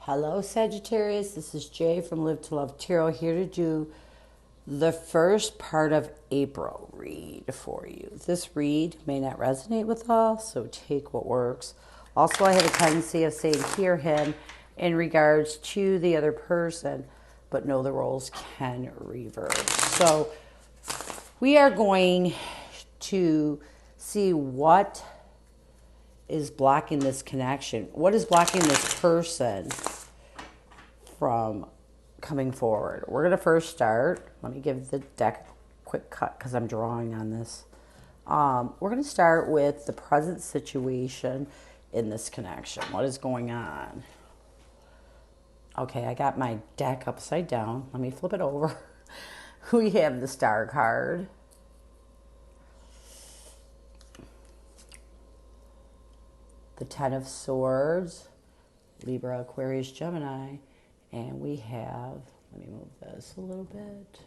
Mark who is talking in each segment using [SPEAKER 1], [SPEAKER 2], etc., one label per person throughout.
[SPEAKER 1] Hello, Sagittarius. This is Jay from Live to Love Tarot here to do the first part of April read for you. This read may not resonate with all, so take what works. Also, I have a tendency of saying hear him in regards to the other person, but know the roles can reverse. So we are going to see what is blocking this connection. What is blocking this person from coming forward? We're going to first start. Let me give the deck a quick cut because I'm drawing on this. We're going to start with the present situation in this connection. What is going on? Okay, I got my deck upside down. Let me flip it over. We have the Star card. The Ten of Swords, Libra, Aquarius, Gemini, and we have, let me move this a little bit.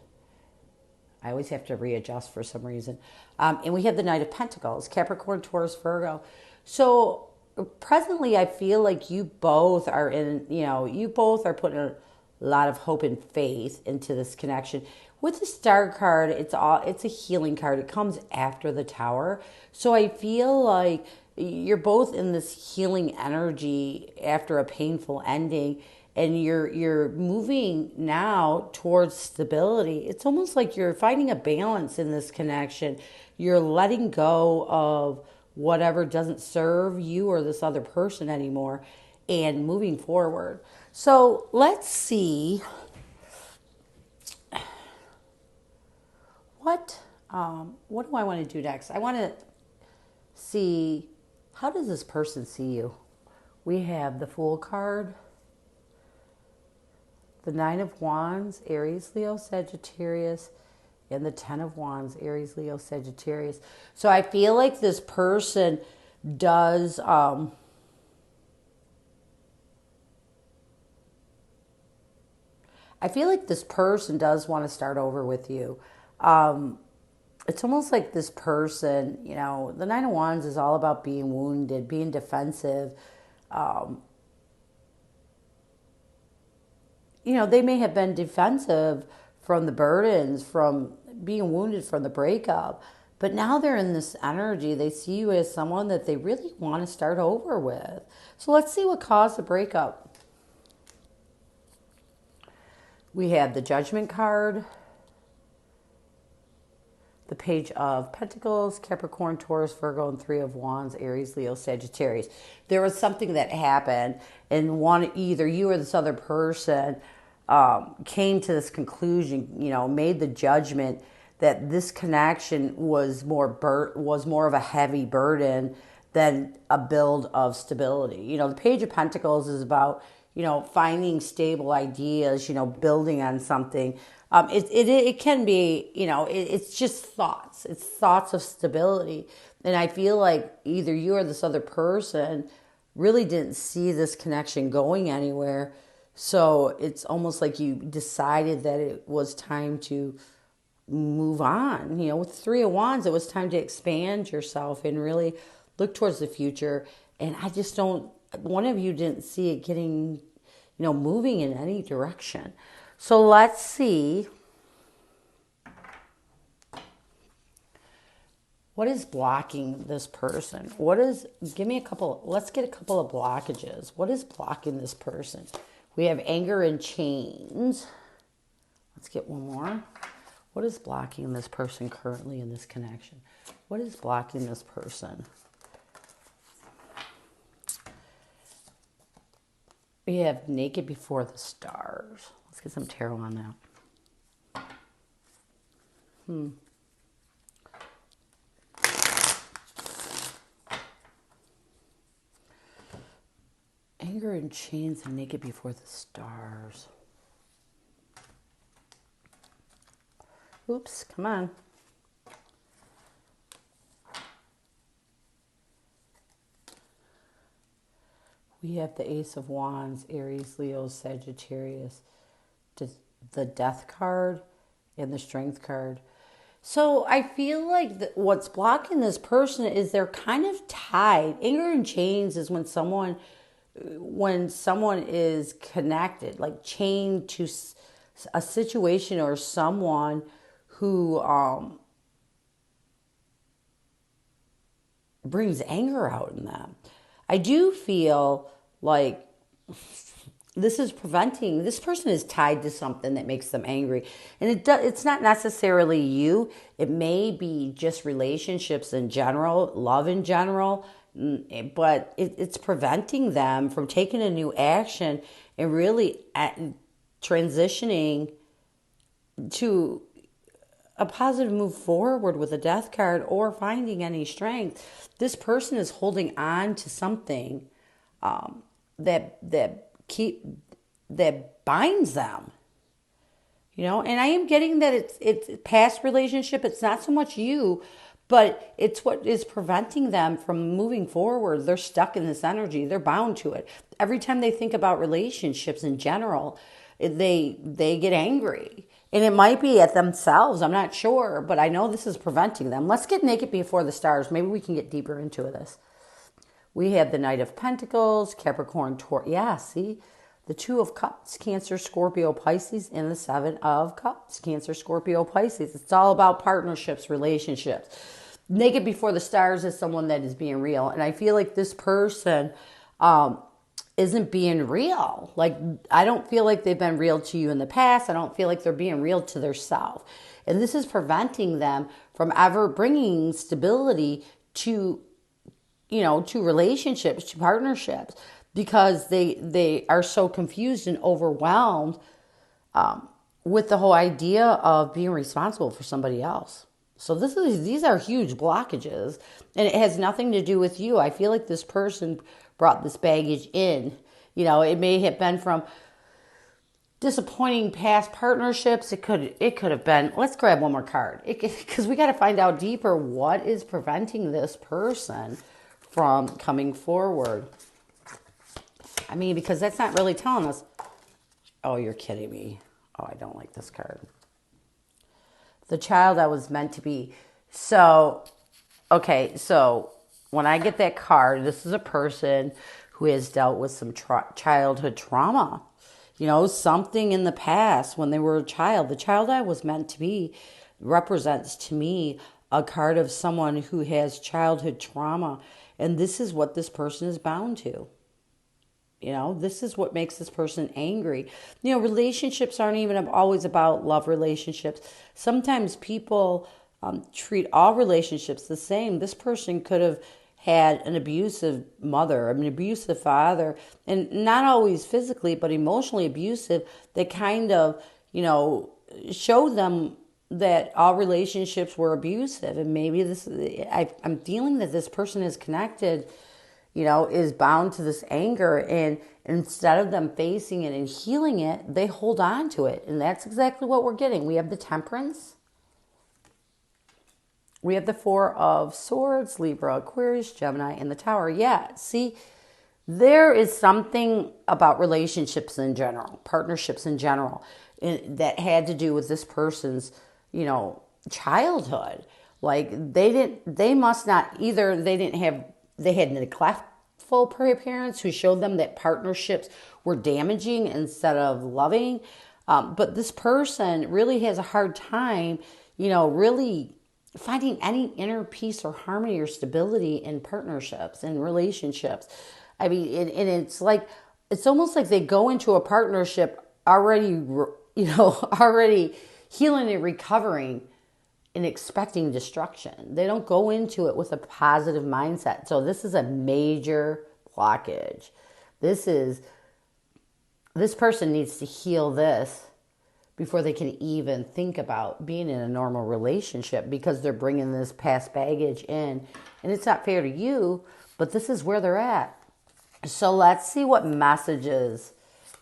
[SPEAKER 1] I always have to readjust for some reason. And we have the Knight of Pentacles, Capricorn, Taurus, Virgo. So presently I feel like you both are you both are putting a lot of hope and faith into this connection. With the Star card, it's a healing card. It comes after the Tower. So I feel like you're both in this healing energy after a painful ending, and you're moving now towards stability. It's almost like you're finding a balance in this connection. You're letting go of whatever doesn't serve you or this other person anymore and moving forward. So let's see what do I want to do next? I want to see, how does this person see you? We have the Fool card, the Nine of Wands, Aries, Leo, Sagittarius, and the Ten of Wands, Aries, Leo, Sagittarius. So I feel like this person does want to start over with you. It's almost like this person, the Nine of Wands is all about being wounded, being defensive. They may have been defensive from the burdens, from being wounded from the breakup, but now they're in this energy. They see you as someone that they really want to start over with. So let's see what caused the breakup. We have the Judgment card, the Page of Pentacles, Capricorn, Taurus, Virgo, and Three of Wands, Aries, Leo, Sagittarius. There was something that happened, and either you or this other person came to this conclusion, made the judgment that this connection was more of a heavy burden than a build of stability. The Page of Pentacles is about, finding stable ideas, building on something. It can be, it's just thoughts. It's thoughts of stability. And I feel like either you or this other person really didn't see this connection going anywhere. So it's almost like you decided that it was time to move on. With the Three of Wands, it was time to expand yourself and really look towards the future. And I just one of you didn't see it getting, moving in any direction. So let's see. What is blocking this person? Let's get a couple of blockages. What is blocking this person? We have anger and chains. Let's get one more. What is blocking this person currently in this connection? What is blocking this person? We have Naked Before the Stars. Let's get some tarot on that. Anger and chains and Naked Before the Stars. Oops, come on. We have the Ace of Wands, Aries, Leo, Sagittarius, the Death card, and the Strength card. So I feel like what's blocking this person is they're kind of tied. Anger and chains is when someone when someone is connected, like chained to a situation or someone who brings anger out in them. I do feel like this person is tied to something that makes them angry, and it's not necessarily you. It may be just relationships in general, love in general, but it's preventing them from taking a new action and really transitioning to a positive move forward with a death card or finding any strength. This person is holding on to something that binds them, and I am getting that it's past relationship. It's not so much you, but it's what is preventing them from moving forward. They're stuck in this energy. They're bound to it. Every time they think about relationships in general, they get angry. And it might be at themselves. I'm not sure, but I know this is preventing them. Let's get naked before the stars. Maybe we can get deeper into this. We have the Knight of Pentacles, Capricorn, Taurus. Yeah, see? The Two of Cups, Cancer, Scorpio, Pisces, and the Seven of Cups, Cancer, Scorpio, Pisces. It's all about partnerships, relationships. Naked before the stars is someone that is being real. And I feel like this person isn't being real. Like, I don't feel like they've been real to you in the past. I don't feel like they're being real to their self. And this is preventing them from ever bringing stability to relationships, to partnerships, because they are so confused and overwhelmed with the whole idea of being responsible for somebody else. So these are huge blockages, and it has nothing to do with you. I feel like this person brought this baggage in. It may have been from disappointing past partnerships. It could have been. Let's grab one more card, because we got to find out deeper what is preventing this person from coming forward. I mean, because that's not really telling us. Oh, you're kidding me. Oh, I don't like this card. The child I was meant to be. So, okay, so when I get that card, this is a person who has dealt with some childhood trauma. Something in the past when they were a child. The child I was meant to be represents to me a card of someone who has childhood trauma. And this is what this person is bound to. This is what makes this person angry. Relationships aren't even always about love relationships. Sometimes people treat all relationships the same. This person could have had an abusive mother, an abusive father, and not always physically, but emotionally abusive, that kind of, showed them that all relationships were abusive. And maybe I'm feeling that this person is connected, is bound to this anger, and instead of them facing it and healing it, they hold on to it. And that's exactly what we're getting. We have the Temperance. We have the Four of Swords, Libra, Aquarius, Gemini, and the Tower. Yeah, see, there is something about relationships in general, partnerships in general, that had to do with this person's, childhood. Like, they had neglectful parents who showed them that partnerships were damaging instead of loving. But this person really has a hard time, really finding any inner peace or harmony or stability in partnerships and relationships. I mean, and it's almost like they go into a partnership already, already healing and recovering and expecting destruction. They don't go into it with a positive mindset. So this is a major blockage. This person needs to heal this before they can even think about being in a normal relationship, because they're bringing this past baggage in. And it's not fair to you, but this is where they're at. So let's see what messages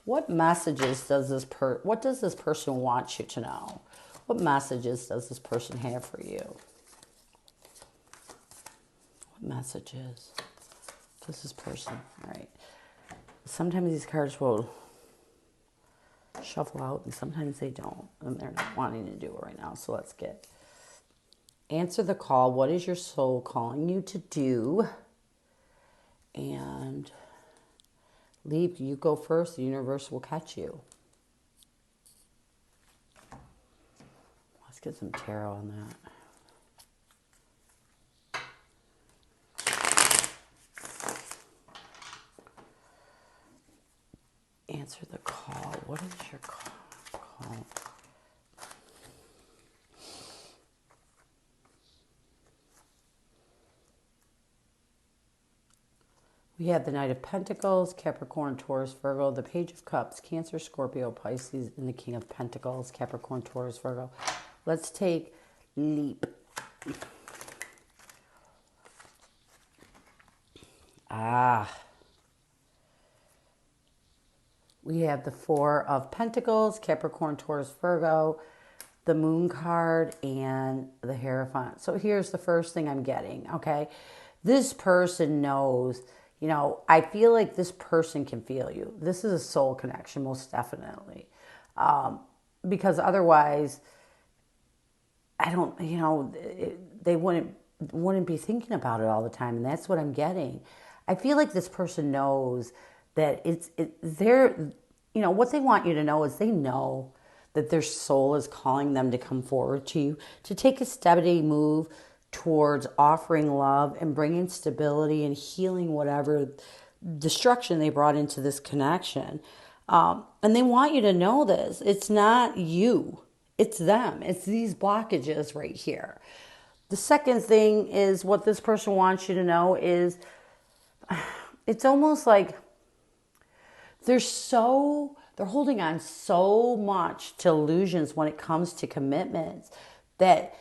[SPEAKER 1] what does this person want you to know? What messages does this person have for you? What messages does this person, all right. Sometimes these cards will shuffle out and sometimes they don't, and they're not wanting to do it right now. So let's get, answer the call. What is your soul calling you to do? And Leap, you go first. The universe will catch you. Let's get some tarot on that. Answer the call. What is your call? We have the Knight of Pentacles, Capricorn, Taurus, Virgo, the Page of Cups, Cancer, Scorpio, Pisces, and the King of Pentacles, Capricorn, Taurus, Virgo. Let's take Leap. We have the Four of Pentacles, Capricorn, Taurus, Virgo, the Moon card, and the Hierophant. So here's the first thing I'm getting, okay? This person knows, I feel like this person can feel you. This is a soul connection, most definitely. Because otherwise, I don't, they wouldn't be thinking about it all the time. And that's what I'm getting. I feel like this person knows that they're, what they want you to know is they know that their soul is calling them to come forward to you, to take a steady move towards offering love and bringing stability and healing whatever destruction they brought into this connection. And they want you to know this. It's not you. It's them. It's these blockages right here. The second thing is what this person wants you to know is it's almost like they're holding on so much to illusions when it comes to commitments that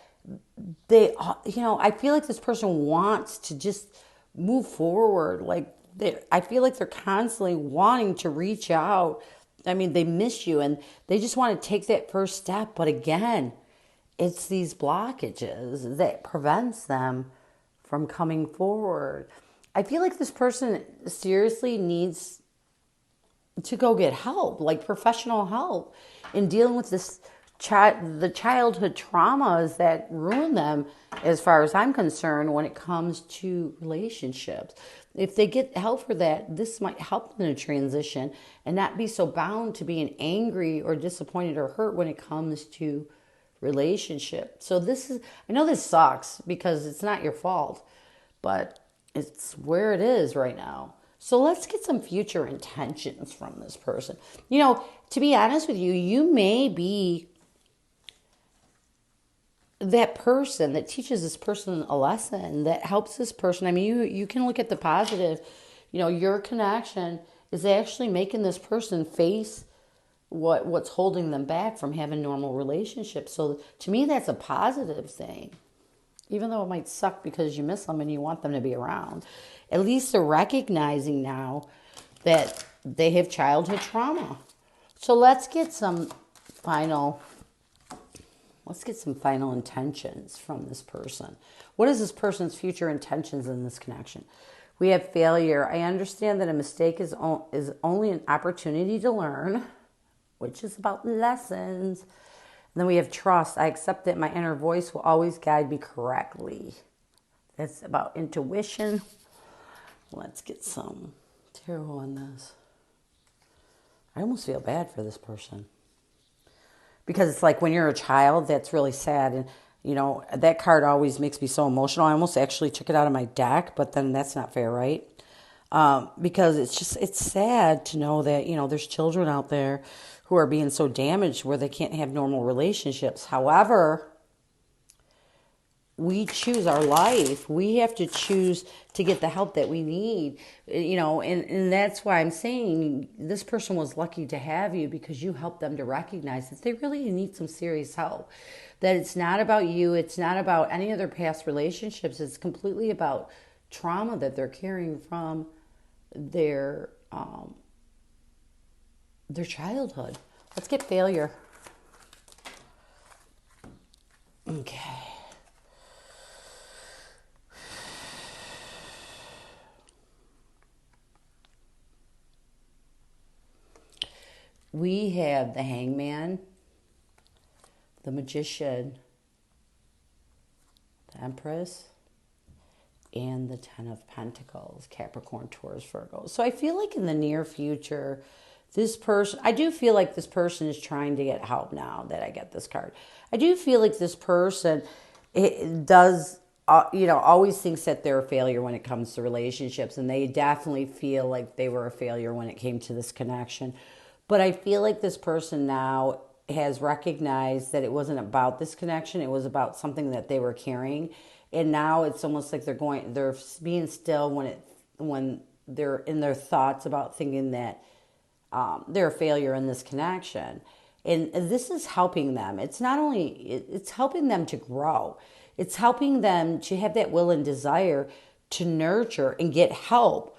[SPEAKER 1] I feel like this person wants to just move forward. I feel like they're constantly wanting to reach out. I mean, they miss you and they just want to take that first step. But again, it's these blockages that prevents them from coming forward. I feel like this person seriously needs to go get help, like professional help in dealing with this the childhood traumas that ruin them, as far as I'm concerned, when it comes to relationships. If they get help for that, this might help them in a transition and not be so bound to being angry or disappointed or hurt when it comes to relationship. So I know this sucks because it's not your fault, but it's where it is right now. So let's get some future intentions from this person. To be honest with you, you may be that person that teaches this person a lesson, that helps this person. I mean, you can look at the positive. Your connection is actually making this person face what's holding them back from having normal relationships. So to me, that's a positive thing. Even though it might suck because you miss them and you want them to be around. At least they're recognizing now that they have childhood trauma. So let's get some final intentions from this person. What is this person's future intentions in this connection? We have failure. I understand that a mistake is only an opportunity to learn, which is about lessons. And then we have trust. I accept that my inner voice will always guide me correctly. That's about intuition. Let's get some tarot on this. I almost feel bad for this person. Because it's like when you're a child, that's really sad. And, that card always makes me so emotional. I almost actually took it out of my deck, but then that's not fair, right? Because it's sad to know that, there's children out there who are being so damaged where they can't have normal relationships. However, we choose our life. We have to choose to get the help that we need, and that's why I'm saying this person was lucky to have you because you helped them to recognize that they really need some serious help, that it's not about you. It's not about any of their past relationships. It's completely about trauma that they're carrying from their childhood. Let's get failure. Okay. We have the Hangman, the Magician, the Empress, and the Ten of Pentacles, Capricorn, Taurus, Virgo. So I feel like in the near future, this person, I do feel like this person is trying to get help now that I get this card. I do feel like this person does, always thinks that they're a failure when it comes to relationships. And they definitely feel like they were a failure when it came to this connection. But I feel like this person now has recognized that it wasn't about this connection. It was about something that they were carrying. And now it's almost like they're being still when they're in their thoughts about thinking that they're a failure in this connection. And this is helping them. It's not only, it's helping them to grow. It's helping them to have that will and desire to nurture and get help.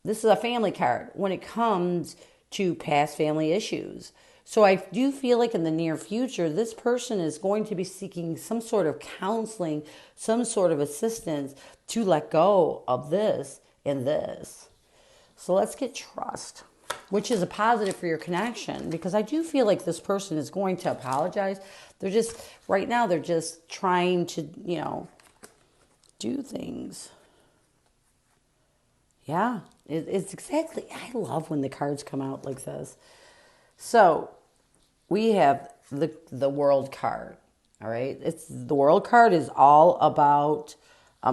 [SPEAKER 1] This is a family card when it comes to past family issues. So I do feel like in the near future, this person is going to be seeking some sort of counseling, some sort of assistance to let go of this and this. So let's get trust, which is a positive for your connection, because I do feel like this person is going to apologize. They're just, right now, they're just trying to, do things. Yeah, it's exactly, I love when the cards come out like this. So we have the World card, all right? The World card is all about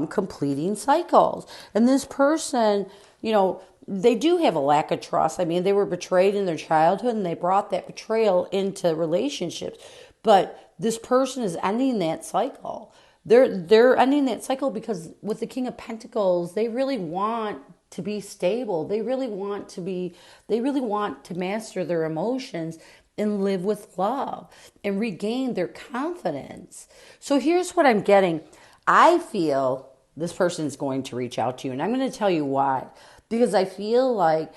[SPEAKER 1] completing cycles. And this person, they do have a lack of trust. I mean, they were betrayed in their childhood and they brought that betrayal into relationships. But this person is ending that cycle. They're ending that cycle because with the King of Pentacles, they really want to be stable. They really want to master their emotions and live with love and regain their confidence. So here's what I'm getting. I feel this person is going to reach out to you, and I'm going to tell you why. Because I feel like,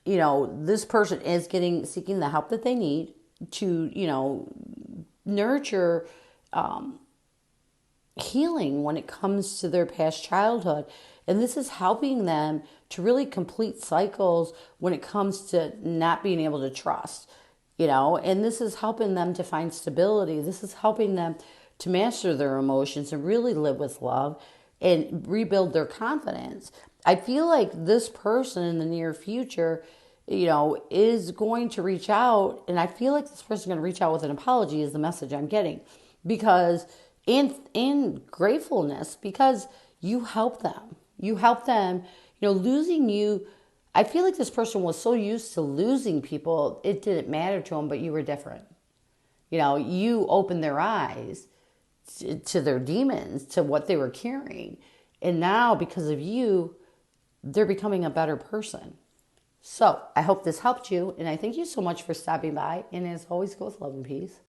[SPEAKER 1] this person is seeking the help that they need to, nurture healing when it comes to their past childhood. And this is helping them to really complete cycles when it comes to not being able to trust, and this is helping them to find stability. This is helping them to master their emotions and really live with love and rebuild their confidence. I feel like this person in the near future, is going to reach out, and I feel like this person is going to reach out with an apology is the message I'm getting, because in gratefulness, because you help them. You help them, losing you. I feel like this person was so used to losing people, it didn't matter to them, but you were different. You opened their eyes to their demons, to what they were carrying. And now, because of you, they're becoming a better person. So I hope this helped you, and I thank you so much for stopping by. And as always, go with love and peace.